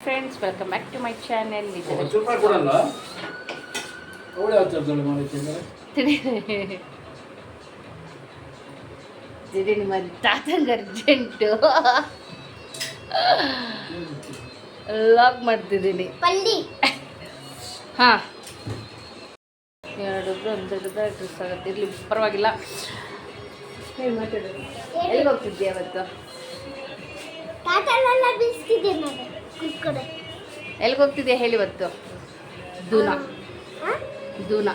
Friends, welcome back to my channel. ನಿಮ್ಮ ತಾತಂಗೆ urgent log ಮಾಡ್ತಿದ್ದೀನಿ. ಹಾಂ, ಎರಡು ಒಂದು ಡ್ರೆಸ್ ಆಗುತ್ತೆ, ಇರಲಿ ಪರವಾಗಿಲ್ಲ. ಹೇಳಿ ಮಾತಾಡೋದು. ಎಲ್ಲಿಗೆ ಹೋಗ್ತಿದ್ದೆ ಅವತ್ತು? ಎಲ್ಲಿಗೆ ಹೋಗ್ತಿದ್ಯಾ ಹೇಳಿ ಇವತ್ತು? ದೂನಾ ದೂನಾ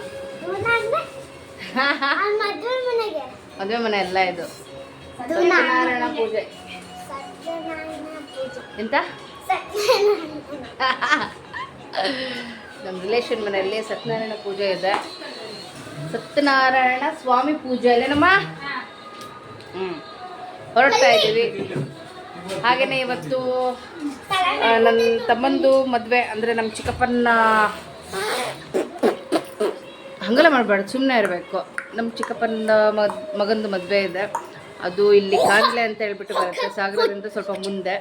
ಮದುವೆ ಮನೆ ಅಲ್ಲ ಇದು, ಸತ್ಯನಾರಾಯಣ ಪೂಜೆ. ಎಂತ? ನಮ್ಮ ರಿಲೇಷನ್ ಮನೆಯಲ್ಲಿ ಸತ್ಯನಾರಾಯಣ ಪೂಜೆ ಇದೆ. ಸತ್ಯನಾರಾಯಣ ಸ್ವಾಮಿ ಪೂಜೆ ಅಲ್ಲೇನಮ್ಮ? ಹೊರಡ್ತಾ ಇದ್ದೀವಿ. ಹಾಗೆಯೇ ಇವತ್ತು ನನ್ನ ತಮ್ಮಂದು ಮದುವೆ, ಅಂದರೆ ನಮ್ಮ ಚಿಕ್ಕಪ್ಪನ, ಹಂಗೆಲ್ಲ ಮಾಡಬಾರ್ದು, ಸುಮ್ಮನೆ ಇರಬೇಕು. ನಮ್ಮ ಚಿಕ್ಕಪ್ಪನ ಮಗಂದು ಮದುವೆ ಇದೆ. ಅದು ಇಲ್ಲಿ ಕಾಂಗ್ಲೆ ಅಂತ ಹೇಳ್ಬಿಟ್ಟು ಬರುತ್ತೆ, ಸಾಗರದಿಂದ ಸ್ವಲ್ಪ ಮುಂದೆ.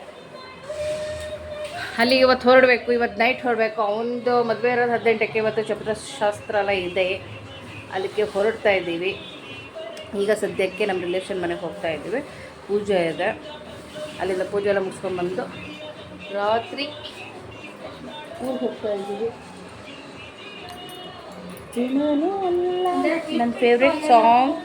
ಅಲ್ಲಿಗೆ ಇವತ್ತು ಹೊರಡಬೇಕು, ಇವತ್ತು ನೈಟ್ ಹೊರಡಬೇಕು. ಅವನದು ಮದುವೆ ಇರೋದು 18ಕ್ಕೆ. ಇವತ್ತು ಚಪ್ರಶಾಸ್ತ್ರ ಎಲ್ಲ ಇದೆ, ಅಲ್ಲಿಗೆ ಹೊರಡ್ತಾ ಇದ್ದೀವಿ. ಈಗ ಸದ್ಯಕ್ಕೆ ನಮ್ಮ ರಿಲೇಷನ್ ಮನೆಗೆ ಹೋಗ್ತಾ ಇದ್ದೀವಿ. ಪೂಜೆ ಇದೆ, ಅಲ್ಲಿಂದ ಪೂಜೆ ಎಲ್ಲ ಮುಗಿಸ್ಕೊಂಡ್ಬಂದು ರಾತ್ರಿ ಊರಿಗೆ ಹೋಗ್ತಾ ಇದ್ದೀವಿ. ನನ್ನ ಫೇವ್ರೆಟ್ ಸಾಂಗ್,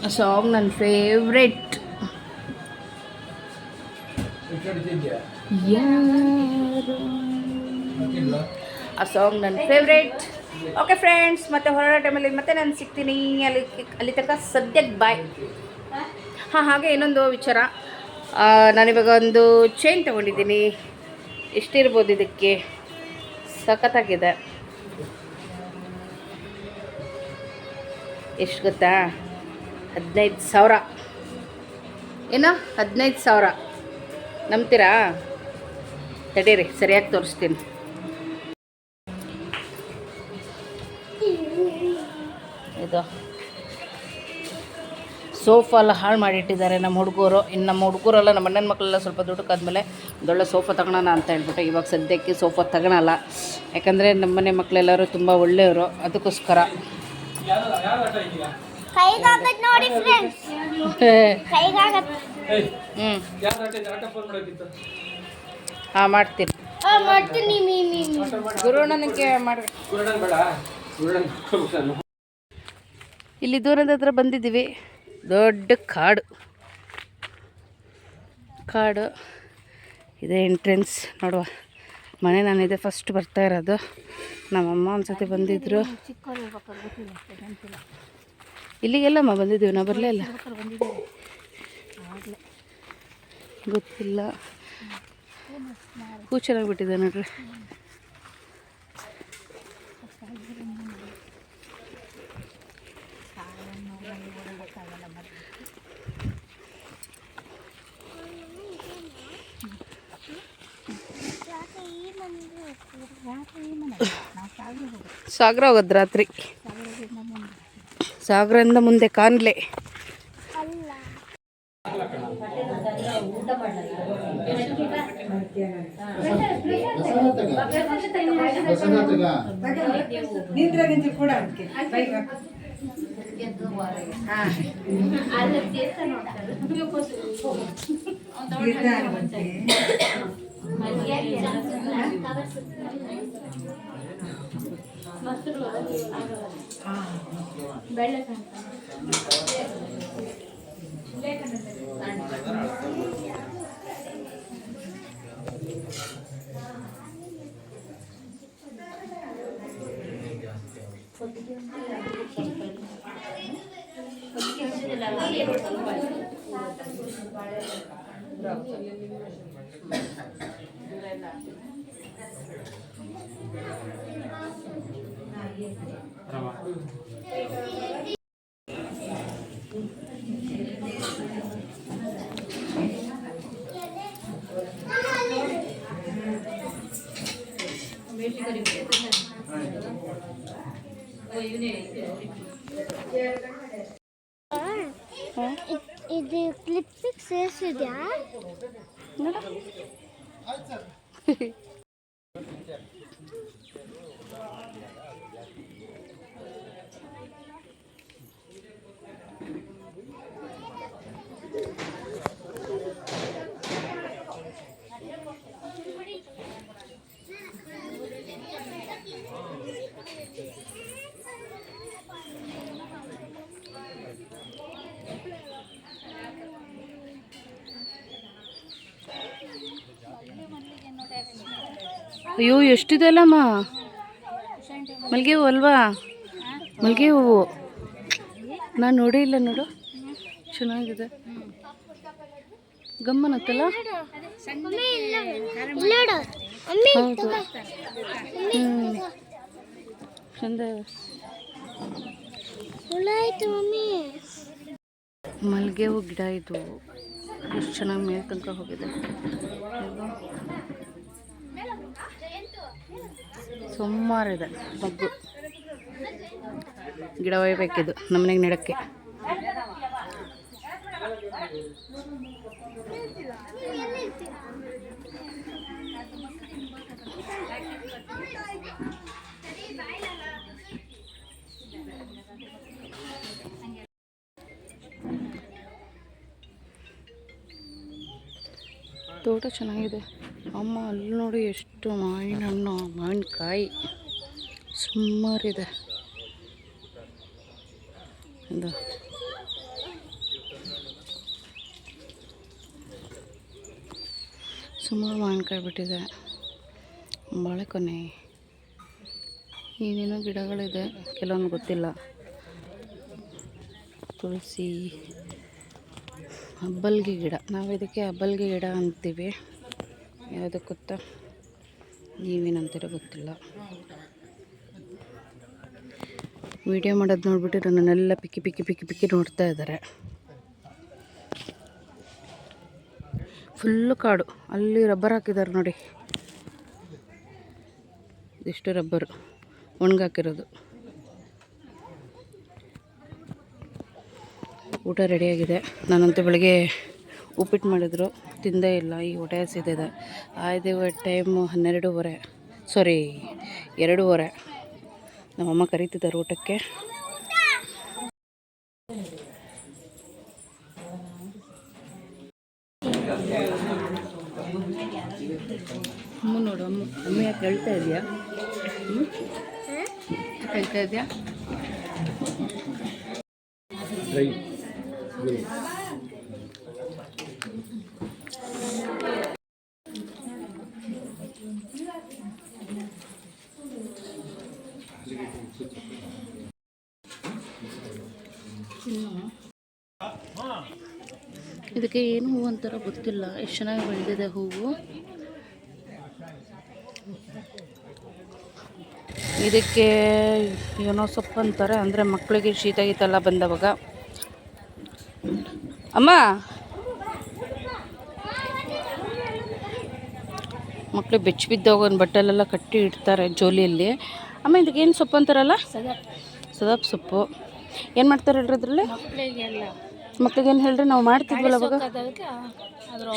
ಆ ಸಾಂಗ್ ನನ್ನ ಫೇವ್ರೆಟ್. ಆ ಸಾಂಗ್ ನನ್ನ ಫೇವ್ರೆಟ್. ಓಕೆ ಫ್ರೆಂಡ್ಸ್, ಮತ್ತೆ ಹೊರಡೋ ಟೈಮಲ್ಲಿ ಮತ್ತೆ ನಾನು ಸಿಗ್ತೀನಿ. ಅಲ್ಲಿ ತನಕ ಸದ್ಯಕ್ಕೆ ಬಾಯ್. ಹಾಂ, ಹಾಗೆ ಇನ್ನೊಂದು ವಿಚಾರ, ನಾನಿವಾಗ ಒಂದು ಚೈನ್ ತೊಗೊಂಡಿದ್ದೀನಿ. ಎಷ್ಟಿರ್ಬೋದು ಇದಕ್ಕೆ? ಸಖತ್ತಾಗಿದೆ. ಎಷ್ಟು ಗೊತ್ತಾ? 15,000. ಏನೋ 15,000. ನಂಬ್ತೀರಾ? ತಡೀರಿ, ಸರಿಯಾಗಿ ತೋರಿಸ್ತೀನಿ. ಇದು ಸೋಫಾ ಎಲ್ಲ ಹಾಳು ಮಾಡಿಟ್ಟಿದ್ದಾರೆ ನಮ್ಮ ಹುಡುಗರು. ಇನ್ನು ನಮ್ಮ ಹುಡುಗರೆಲ್ಲ, ನಮ್ಮ ಅಣ್ಣನ ಮಕ್ಕಳೆಲ್ಲ ಸ್ವಲ್ಪ ದುಡ್ಡಕ್ಕಾದ್ಮೇಲೆ ಒಂದೊಳ್ಳೆ ಸೋಫಾ ತಗೊಳ್ಳೋಣ ಅಂತ ಹೇಳ್ಬಿಟ್ಟು ಇವಾಗ ಸದ್ಯಕ್ಕೆ ಸೋಫಾ ತಗೊಳಲ್ಲ. ಯಾಕಂದರೆ ನಮ್ಮನೆ ಮಕ್ಕಳೆಲ್ಲರೂ ತುಂಬ ಒಳ್ಳೆಯವರು, ಅದಕ್ಕೋಸ್ಕರ. ಹಾಂ, ಮಾಡ್ತೀನಿ. ಗುರುಣ್ಣನಿಗೆ ಮಾಡಿ. ಇಲ್ಲಿ ದೂರದ ಹತ್ರ ಬಂದಿದ್ದೀವಿ. ದೊಡ್ಡ ಕಾಡು ಇದೆ. ಎಂಟ್ರೆನ್ಸ್ ನೋಡುವ ಮನೆ ನಾನಿದೆ ಫಸ್ಟ್ ಬರ್ತಾ ಇರೋದು. ನಮ್ಮಮ್ಮ ಒಂದ್ಸತಿ ಬಂದಿದ್ರು. ಇಲ್ಲಿಗೆಲ್ಲಮ್ಮ ಬಂದಿದ್ದೀವಿ, ನಾವು ಬರಲೇ ಇಲ್ಲ. ಗೊತ್ತಿಲ್ಲ. ಹೂ ಚೆನ್ನಾಗಿಬಿಟ್ಟಿದೆ ನೋಡ್ರಿ. ಸಾಗರ ಹೋಗೋದು ರಾತ್ರಿ. ಸಾಗರದಿಂದ ಮುಂದೆ ಕಾನ್ಲೆ. ಇದು ಕ್ಲಿಪ್ಪಿಗೆ ಸೇರಿಸಿದ್ಯಾ ನೋಡ ಅಯ್ಯೋ ಎಷ್ಟಿದೆ ಅಲ್ಲಮ್ಮ ಮಲ್ಲಿಗೆ ಹೂವು ಅಲ್ವಾ ಮಲ್ಲಿಗೆ ಹೂವು ನಾನು ನೋಡೇ ಇಲ್ಲ ನೋಡು ಚೆನ್ನಾಗಿದೆ ಗಮ್ಮನತ್ತಲ್ಲ ಹೌದು ಚಂದ ಮಲ್ಲಿಗೆ ಹೂ ಗಿಡ ಇದು ಎಷ್ಟು ಚೆನ್ನಾಗಿ ಮೇಲೆ ತನಕ ಹೋಗಿದೆ ಸುಮಾರಿದೆ ಮಗ್ಗು ಗಿಡ ಒಯ್ಬೇಕಿದು ನಮ್ಮನೆಗೆ ನೆಡಕ್ಕೆ ತೋಟ ಚೆನ್ನಾಗಿದೆ ಅಮ್ಮ ಅಲ್ಲಿ ನೋಡಿ ಎಷ್ಟು ಮಾವಿನ ಹಣ್ಣು ಮಾವಿನಕಾಯಿ ಸುಮಾರಿದೆ ಇದು ಸುಮಾರು ಮಾವಿನಕಾಯಿ ಬಿಟ್ಟಿದೆ ಬಾಳೆಕೊನೆ ಏನೇನೋ ಗಿಡಗಳಿದೆ ಕೆಲವೊಂದು ಗೊತ್ತಿಲ್ಲ ತುಳಸಿ ಹಬ್ಬಲ್ಗಿ ಗಿಡ ನಾವು ಇದಕ್ಕೆ ಹಬ್ಬಲ್ಗಿ ಗಿಡ ಅಂತೀವಿ ಯಾವುದಕ್ಕೆ ಗೊತ್ತಾ ನೀವೇನಂತೀರೋ ಗೊತ್ತಿಲ್ಲ ವಿಡಿಯೋ ಮಾಡೋದು ನೋಡ್ಬಿಟ್ಟು ನನ್ನೆಲ್ಲ ಪಿಕ್ಕಿ ಪಿಕ್ಕಿ ಪಿಕ್ಕಿ ಪಿಕ್ಕಿ ನೋಡ್ತಾ ಇದ್ದಾರೆ ಫುಲ್ಲು ಕಾಡು ಅಲ್ಲಿ ರಬ್ಬರ್ ಹಾಕಿದ್ದಾರೆ ನೋಡಿ ಇಷ್ಟು ರಬ್ಬರು ಒಣಗಾಕಿರೋದು ಊಟ ರೆಡಿಯಾಗಿದೆ ನಾನಂತೂ ಬೆಳಗ್ಗೆ ಉಪ್ಪಿಟ್ಟು ಮಾಡಿದ್ರು ತಿಂದೇ ಇಲ್ಲ ಈಗ ಹೊಟ್ಟೆ ಹಸಿದಿದೆ ಆಯ್ದು ಟೈಮು 12:30 ಸಾರಿ 2:30 ನಮ್ಮಮ್ಮ ಕರೀತಿದ್ದಾರೆ ಊಟಕ್ಕೆ ಅಮ್ಮ ನೋಡು ಅಮ್ಮ ಯಾಕೆ ಹೇಳ್ತಾ ಇದೆಯಾ ಹೇಳ್ತಾ ಇದೆಯಾ ಇದಕ್ಕೆ ಏನು ಹೂವು ಅಂತಾರ ಗೊತ್ತಿಲ್ಲ ಎಷ್ಟು ಚೆನ್ನಾಗಿ ಬೆಳೆದಿದೆ ಹೂವು ಇದಕ್ಕೆ ಏನೋ ಸೊಪ್ಪು ಅಂತಾರೆ ಅಂದರೆ ಮಕ್ಕಳಿಗೆ ಶೀತ ಗೀತೆಲ್ಲ ಬಂದವಾಗ ಅಮ್ಮ ಮಕ್ಕಳಿಗೆ ಬೆಚ್ಚ ಬಿದ್ದೋಗ ಒಂದು ಬಟ್ಟಲೆಲ್ಲ ಕಟ್ಟಿ ಇಡ್ತಾರೆ ಜೋಲಿಯಲ್ಲಿ ಅಮ್ಮ ಇದಕ್ಕೆ ಏನು ಸೊಪ್ಪು ಅಂತಾರಲ್ಲ ಸದಾಪ್ ಸೊಪ್ಪು ಏನು ಮಾಡ್ತಾರೆ ಹೇಳ್ರಿ ಅದರಲ್ಲಿ ಮಕ್ಳಿಗೆ ಏನು ಹೇಳ್ರಿ ನಾವು ಮಾಡ್ತಿದ್ವಲ್ಲ ಅವಾಗ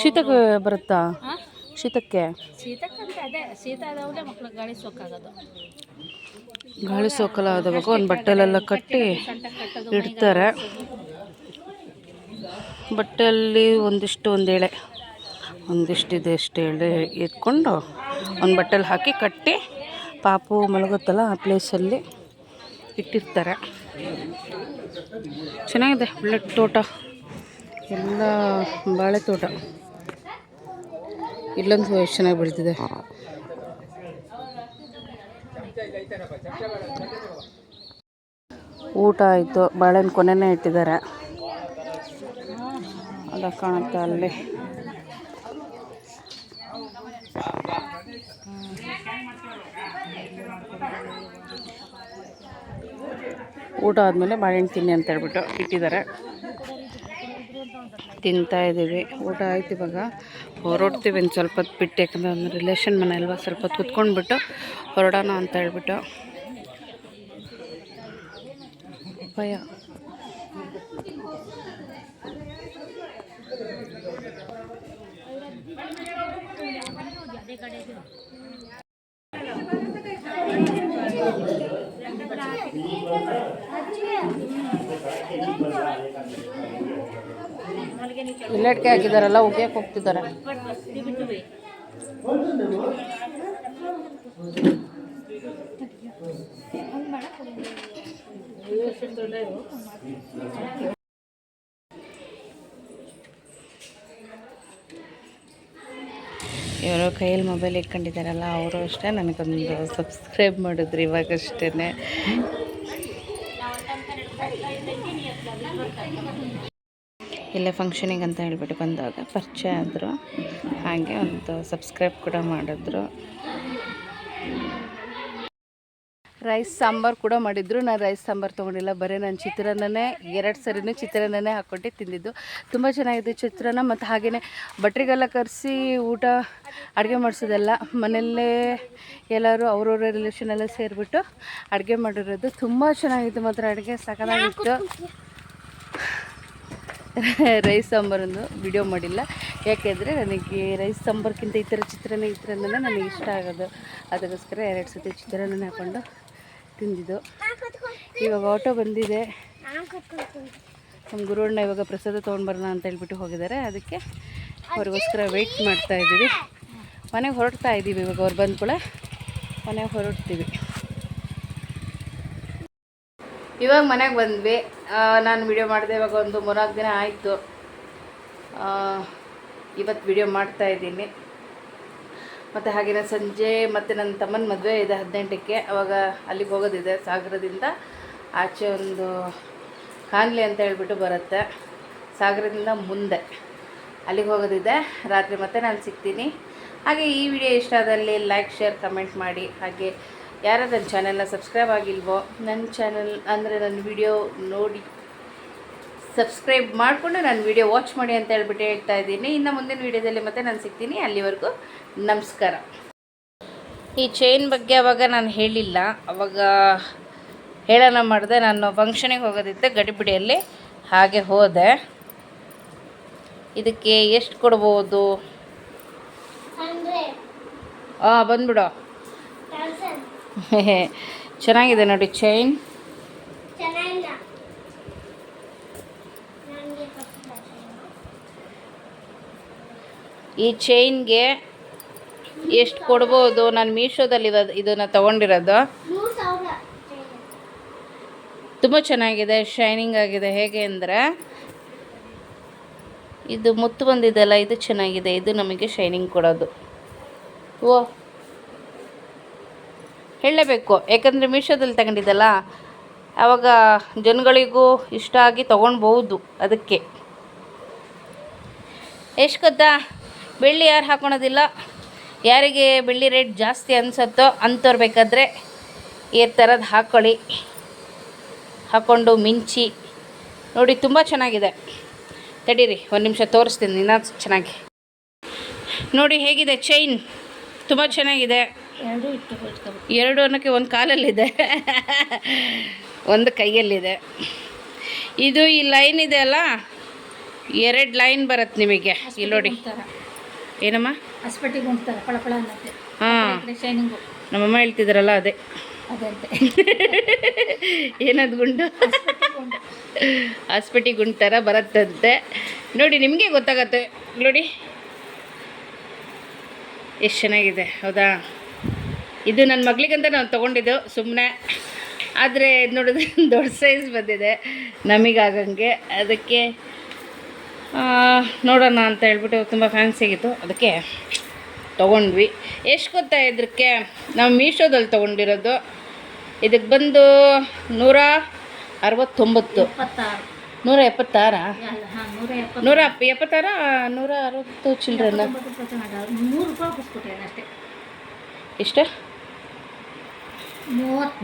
ಶೀತಕ್ಕೆ ಬರುತ್ತಾ ಶೀತಕ್ಕೆ ಗಾಳಿ ಸೋಕಲ ಆದವಾಗ ಒಂದು ಬಟ್ಟೆಲೆಲ್ಲ ಕಟ್ಟಿ ಇಡ್ತಾರೆ ಬಟ್ಟೆಯಲ್ಲಿ ಒಂದು ಎಳೆ ಒಂದಿಷ್ಟು ಎಳೆ ಇಟ್ಕೊಂಡು ಒಂದು ಬಟ್ಟೆಲಿ ಹಾಕಿ ಕಟ್ಟಿ ಪಾಪು ಮಲಗುತ್ತಲ್ಲ ಆ ಪ್ಲೇಸಲ್ಲಿ ಇಟ್ಟಿರ್ತಾರೆ ಚೆನ್ನಾಗಿದೆ ಒಳ್ಳೆ ತೋಟ ಎಲ್ಲ ಬಾಳೆ ತೋಟ ಇಲ್ಲೊಂದು ಎಷ್ಟು ಚೆನ್ನಾಗಿ ಬೆಳೆದಿದೆ ಊಟ ಆಯಿತು ಬಾಳೆಹಣ್ಣು ಕೊನೆನೇ ಇಟ್ಟಿದ್ದಾರೆ ಅದ ಕಾಣುತ್ತೆ ಅಲ್ಲಿ ಊಟ ಆದಮೇಲೆ ಬಾಳೆಹಣ್ಣು ತಿನ್ನಿ ಅಂತ ಹೇಳ್ಬಿಟ್ಟು ಇಟ್ಟಿದ್ದಾರೆ ತಿಂತಾ ಇದ್ದೀವಿ ಊಟ ಆಯ್ತು ಇವಾಗ ಹೊರಡ್ತೀವಿ ಒಂದು ಸ್ವಲ್ಪ ಹೊತ್ತು ಬಿಟ್ಟು ಯಾಕಂದರೆ ಒಂದು ರಿಲೇಷನ್ ಮನೆ ಅಲ್ವಾ ಸ್ವಲ್ಪ ಹೊತ್ತು ಕುತ್ಕೊಂಡ್ಬಿಟ್ಟು ಹೊರಡೋಣ ಅಂತ ಹೇಳ್ಬಿಟ್ಟು ಭಯ ಇಲ್ಲಟ್ಕೆ ಹಾಕಿದಾರಲ್ಲ ಉಗಿಯಕ್ಕೆ ಹೋಗ್ತಿದ್ದಾರೆ. ಇವರು ಕೈಯಲ್ಲಿ ಮೊಬೈಲ್ ಇಟ್ಕೊಂಡಿದ್ದಾರಲ್ಲ ಅವರು ಅಷ್ಟೇ ನನಗೊಂದು ಸಬ್ಸ್ಕ್ರೈಬ್ ಮಾಡಿದ್ರು ಇವಾಗಷ್ಟೇ. ಇಲ್ಲೇ ಫಂಕ್ಷನಿಗೆ ಅಂತ ಹೇಳ್ಬಿಟ್ಟು ಬಂದಾಗ ಪರಿಚಯ ಆದರು, ಹಾಗೆ ಒಂದು ಸಬ್ಸ್ಕ್ರೈಬ್ ಕೂಡ ಮಾಡಿದ್ರು. ರೈಸ್ ಸಾಂಬಾರು ಕೂಡ ಮಾಡಿದ್ರು. ನಾನು ರೈಸ್ ಸಾಂಬಾರು ತೊಗೊಂಡಿಲ್ಲ, ಬರೀ ನಾನು ಚಿತ್ರಾನ್ನನೇ 2 ಸರಿನೂ ಚಿತ್ರಾನ್ನನೇ ಹಾಕ್ಕೊಂಡು ತಿಂದಿದ್ದು. ತುಂಬ ಚೆನ್ನಾಗಿದೆ ಚಿತ್ರಾನ್ನ. ಮತ್ತು ಹಾಗೆಯೇ ಭಟ್ರಿಗೆಲ್ಲ ಕರೆಸಿ ಊಟ ಅಡುಗೆ ಮಾಡಿಸೋದೆಲ್ಲ ಮನೆಯಲ್ಲೇ ಎಲ್ಲರೂ ಅವ್ರವ್ರ ರಿಲೇಷನ್ ಎಲ್ಲ ಸೇರಿಬಿಟ್ಟು ಅಡುಗೆ ಮಾಡಿರೋದು. ತುಂಬ ಚೆನ್ನಾಗಿತ್ತು ಮಾತ್ರ, ಅಡುಗೆ ಸಖತ್ತಾಗಿತ್ತು. ರೈಸ್ ಸಾಂಬಾರನ್ನು ವಿಡಿಯೋ ಮಾಡಿಲ್ಲ, ಯಾಕೆಂದರೆ ನನಗೆ ರೈಸ್ ಸಾಂಬಾರ್ಗಿಂತ ಈ ಥರ ಚಿತ್ರಾನ್ನ ನನಗೆ ಇಷ್ಟ ಆಗೋದು. ಅದಕ್ಕೋಸ್ಕರ 2 ಸತಿ ಚಿತ್ರಾನ್ನ ಹಾಕ್ಕೊಂಡು ತಿಂದಿದ್ದು. ಇವಾಗ ಆಟೋ ಬಂದಿದೆ, ನಮ್ಮ ಗುರುವಣ್ಣ ಇವಾಗ ಪ್ರಸಾದ ತೊಗೊಂಡ್ಬರೋಣ ಅಂತ ಹೇಳ್ಬಿಟ್ಟು ಹೋಗಿದ್ದಾರೆ. ಅದಕ್ಕೆ ಅವ್ರಿಗೋಸ್ಕರ ವೆಯ್ಟ್ ಮಾಡ್ತಾ ಇದ್ದೀವಿ. ಮನೆಗೆ ಹೊರಡ್ತಾ ಇದ್ದೀವಿ. ಇವಾಗ ಅವ್ರು ಬಂದ ಕೂಡ ಮನೆಗೆ ಹೊರಡ್ತೀವಿ. ಇವಾಗ ಮನೆಗೆ ಬಂದ್ವಿ. ನಾನು ವಿಡಿಯೋ ಮಾಡಿದೆ ಇವಾಗ ಒಂದು 3-4 ದಿನ ಆಯಿತು. ಇವತ್ತು ವಿಡಿಯೋ ಮಾಡ್ತಾಯಿದ್ದೀನಿ. ಮತ್ತು ಹಾಗೆಯೇ ಸಂಜೆ ಮತ್ತು ನನ್ನ ತಮ್ಮನ ಮದುವೆ ಇದೆ 18ಕ್ಕೆ. ಅವಾಗ ಅಲ್ಲಿಗೆ ಹೋಗೋದಿದೆ. ಸಾಗರದಿಂದ ಆಚೆ ಒಂದು ಖಾನ್ಲಿ ಅಂತ ಹೇಳ್ಬಿಟ್ಟು ಬರುತ್ತೆ, ಸಾಗರದಿಂದ ಮುಂದೆ ಅಲ್ಲಿಗೆ ಹೋಗೋದಿದೆ. ರಾತ್ರಿ ಮತ್ತೆ ನಾನು ಸಿಗ್ತೀನಿ. ಹಾಗೆ ಈ ವಿಡಿಯೋ ಇಷ್ಟ ಆದಲ್ಲಿ ಲೈಕ್, ಶೇರ್, ಕಮೆಂಟ್ ಮಾಡಿ. ಹಾಗೆ ಯಾರು ನನ್ನ ಚಾನೆಲ್ನ ಸಬ್ಸ್ಕ್ರೈಬ್ ಆಗಿಲ್ವೋ, ನನ್ನ ಚಾನೆಲ್ ಅಂದರೆ ನನ್ನ ವಿಡಿಯೋ ನೋಡಿ ಸಬ್ಸ್ಕ್ರೈಬ್ ಮಾಡಿಕೊಂಡು ನನ್ನ ವಿಡಿಯೋ ವಾಚ್ ಮಾಡಿ ಅಂತ ಹೇಳ್ಬಿಟ್ಟು ಹೇಳ್ತಾ ಇದ್ದೀನಿ. ಇನ್ನು ಮುಂದಿನ ವಿಡಿಯೋದಲ್ಲಿ ಮತ್ತೆ ನಾನು ಸಿಗ್ತೀನಿ. ಅಲ್ಲಿವರೆಗೂ ನಮಸ್ಕಾರ. ಈ ಚೈನ್ ಬಗ್ಗೆ ಅವಾಗ ನಾನು ಹೇಳಿಲ್ಲ, ಅವಾಗ ಹೇಳೋಣ ಮಾಡಿದೆ. ನಾನು ಫಂಕ್ಷನಿಗೆ ಹೋಗೋದಿದ್ದೆ ಗಡಿಬಿಡಿಯಲ್ಲಿ, ಹಾಗೆ ಹೋದೆ. ಇದಕ್ಕೆ ಎಷ್ಟು ಕೊಡ್ಬೋದು? ಬಂದ್ಬಿಡು. ಚೆನ್ನಾಗಿದೆ ನೋಡಿ ಚೈನ್. ಈ ಚೈನ್ಗೆ ಎಷ್ಟು ಕೊಡ್ಬೋದು? ನಾನು ಮೀಶೋದಲ್ಲಿ ಇದನ್ನು ತೊಗೊಂಡಿರೋದು. ತುಂಬ ಚೆನ್ನಾಗಿದೆ, ಶೈನಿಂಗ್ ಆಗಿದೆ. ಹೇಗೆ ಅಂದರೆ ಇದು ಮುತ್ತು ಬಂದಿದೆಯಲ್ಲ, ಇದು ಚೆನ್ನಾಗಿದೆ. ಇದು ನಮಗೆ ಶೈನಿಂಗ್ ಕೊಡೋದು. ಓ ಹೇಳಲೇಬೇಕು, ಯಾಕಂದರೆ ಮೀಶೋದಲ್ಲಿ ತಗೊಂಡಿದ್ದಲ್ಲ, ಆವಾಗ ಜನಗಳಿಗೂ ಇಷ್ಟ ಆಗಿ ತೊಗೊಳ್ಬೋದು. ಅದಕ್ಕೆ ಎಷ್ಟು ಗೊತ್ತಾ, ಬೆಳ್ಳಿ ಯಾರು ಹಾಕೊಳೋದಿಲ್ಲ. ಯಾರಿಗೆ ಬೆಳ್ಳಿ ರೇಟ್ ಜಾಸ್ತಿ ಅನಿಸುತ್ತೋ ಅಂಥವ್ರು ಬೇಕಾದರೆ ಈ ಥರದ್ದು ಹಾಕ್ಕೊಳ್ಳಿ. ಹಾಕ್ಕೊಂಡು ಮಿಂಚಿ ನೋಡಿ, ತುಂಬ ಚೆನ್ನಾಗಿದೆ. ತಡೀರಿ, ಒಂದು ನಿಮಿಷ ತೋರಿಸ್ತೀನಿ ಇನ್ನೂ ಚೆನ್ನಾಗಿ. ನೋಡಿ ಹೇಗಿದೆ ಚೈನ್, ತುಂಬ ಚೆನ್ನಾಗಿದೆ. 2 ಅನ್ನೋಕ್ಕೆ ಒಂದು ಕಾಲಲ್ಲಿದೆ, ಒಂದು ಕೈಯಲ್ಲಿದೆ. ಇದು ಈ ಲೈನ್ ಇದೆ ಅಲ್ಲ, 2 ಲೈನ್ ಬರುತ್ತೆ ನಿಮಗೆ. ಇಲ್ಲಿ ನೋಡಿ. ಏನಮ್ಮ? ಹಾಂ, ನಮ್ಮಮ್ಮ ಹೇಳ್ತಿದ್ದಾರಲ್ಲ ಅದೇ. ಏನದು ಗುಂಡು? ಹಾಸ್ಪಿಟಿ ಗುಂಡು ಥರ ಬರುತ್ತಂತೆ. ನೋಡಿ, ನಿಮಗೆ ಗೊತ್ತಾಗತ್ತೆ. ನೋಡಿ ಎಷ್ಟು ಚೆನ್ನಾಗಿದೆ, ಹೌದಾ? ಇದು ನನ್ನ ಮಗಳಿಗಂತ ನಾನು ತೊಗೊಂಡಿದ್ದು ಸುಮ್ಮನೆ. ಆದರೆ ನೋಡಿದ್ರೆ ದೊಡ್ಡ ಸೈಜ್ ಬಂದಿದೆ ನಮಗಾಗಂಗೆ. ಅದಕ್ಕೆ ನೋಡೋಣ ಅಂತ ಹೇಳ್ಬಿಟ್ಟು ತುಂಬ ಫ್ಯಾನ್ಸಿಗಿತ್ತು, ಅದಕ್ಕೆ ತೊಗೊಂಡ್ವಿ. ಎಷ್ಟು ಗೊತ್ತಾ ಇದಕ್ಕೆ? ನಾವು ಮೀಶೋದಲ್ಲಿ ತೊಗೊಂಡಿರೋದು. ಇದಕ್ಕೆ ಬಂದು 169. 176? 176, 160 ಚಿಲ್ಡ್ರನ್ನ. ಎಷ್ಟು?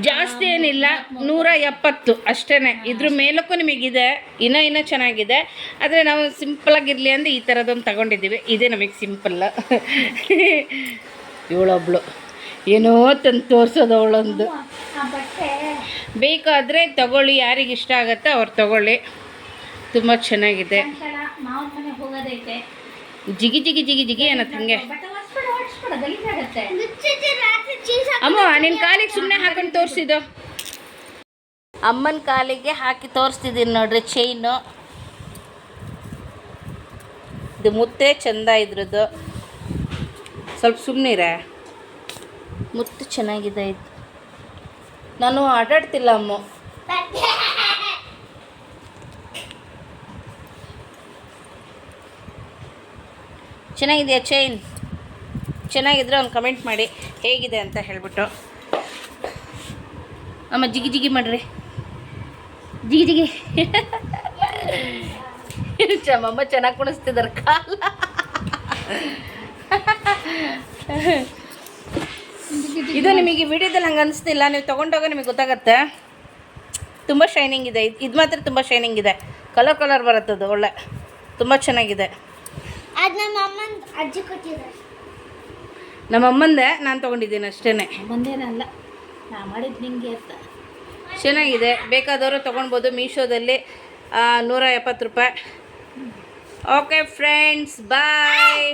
ಜಾಸ್ತಿ ಏನಿಲ್ಲ, 170 ಅಷ್ಟೇ. ಇದ್ರ ಮೇಲಕ್ಕೂ ನಿಮಗಿದೆ, ಇನ್ನೂ ಚೆನ್ನಾಗಿದೆ. ಆದರೆ ನಾವು ಸಿಂಪಲಾಗಿರಲಿ ಅಂದರೆ ಈ ಥರದೊಂದು ತಗೊಂಡಿದ್ದೀವಿ. ಇದೇ ನಮಗೆ ಸಿಂಪಲ್ಲ. ಇವಳೊಬ್ಳು ಏನೋ ತಂದು ತೋರಿಸೋದು ಅವಳೊಂದು. ಬೇಕಾದರೆ ತಗೊಳ್ಳಿ, ಯಾರಿಗೆ ಇಷ್ಟ ಆಗುತ್ತೋ ಅವ್ರು ತಗೊಳ್ಳಿ. ತುಂಬ ಚೆನ್ನಾಗಿದೆ. ಮಾವನ ಮನೆ ಹೋಗೋದೈತೆ. ಜಿಗಿ ಜಿಗಿ ಜಿಗಿ ಜಿಗಿ ಅನ್ನತ್ತೆ ಹಂಗೆ. ಗಲೀಜಾಗತ್ತೆ. ಅಮ್ಮ ನಿನ್ನ ಕಾಲಿಗೆ ಸುಮ್ಮನೆ ಹಾಕೊಂಡು ತೋರಿಸಿದ್ದು. ಅಮ್ಮನ ಕಾಲಿಗೆ ಹಾಕಿ ತೋರಿಸ್ತಿದ್ದೀನಿ ನೋಡ್ರಿ ಚೈನು. ಇದು ಮುತ್ತೆ ಚಂದ ಇದ್ರದ್ದು. ಸ್ವಲ್ಪ ಸುಮ್ಮನಿರೆ. ಮುತ್ತು ಚೆನ್ನಾಗಿದೆ ಇದು. ನಾನು ಆಟಾಡ್ತಿಲ್ಲ ಅಮ್ಮ. ಚೆನ್ನಾಗಿದೆಯಾ ಚೈನ್? ಚೆನ್ನಾಗಿದ್ರೆ ಒಂದು ಕಮೆಂಟ್ ಮಾಡಿ ಹೇಗಿದೆ ಅಂತ ಹೇಳ್ಬಿಟ್ಟು. ಅಮ್ಮ ಜಿಗಿ ಜಿಗಿ ಮಾಡ್ರಿ, ಜಿಗಿ ಜಿಗಿ. ಅಮ್ಮ ಚೆನ್ನಾಗಿ ಕುಣಿಸ್ತಿದ್ದಾರೆ ಕಾಲ. ಇದು ನಿಮಗೆ ವಿಡಿಯೋದಲ್ಲಿ ಹಂಗೆ ಅನಿಸ್ತಿಲ್ಲ, ನೀವು ತೊಗೊಂಡೋಗ ನಿಮಗೆ ಗೊತ್ತಾಗತ್ತೆ. ತುಂಬ ಶೈನಿಂಗ್ ಇದೆ ಇದು ಮಾತ್ರ ತುಂಬ ಶೈನಿಂಗ್ ಇದೆ. ಕಲರ್ ಬರುತ್ತದು ಒಳ್ಳೆ ತುಂಬ ಚೆನ್ನಾಗಿದೆ. ಅದು ನಮ್ಮ ಅಮ್ಮನ ಅಜ್ಜಿ ಕೊಟ್ಟಿದ್ದಾರೆ. ನಮ್ಮ ಅಮ್ಮಂದೆ ನಾನು ತೊಗೊಂಡಿದ್ದೀನಿ ಅಷ್ಟೇ. ಬಂದೇನಲ್ಲ ನಾ ಮಾಡಿದ್ದು ನಿಂಗೆ ಅಂತ. ಚೆನ್ನಾಗಿದೆ, ಬೇಕಾದವರು ತೊಗೊಳ್ಬೋದು. ಮೀಶೋದಲ್ಲಿ 170 ರೂಪಾಯಿ. ಓಕೆ ಫ್ರೆಂಡ್ಸ್, ಬಾಯ್.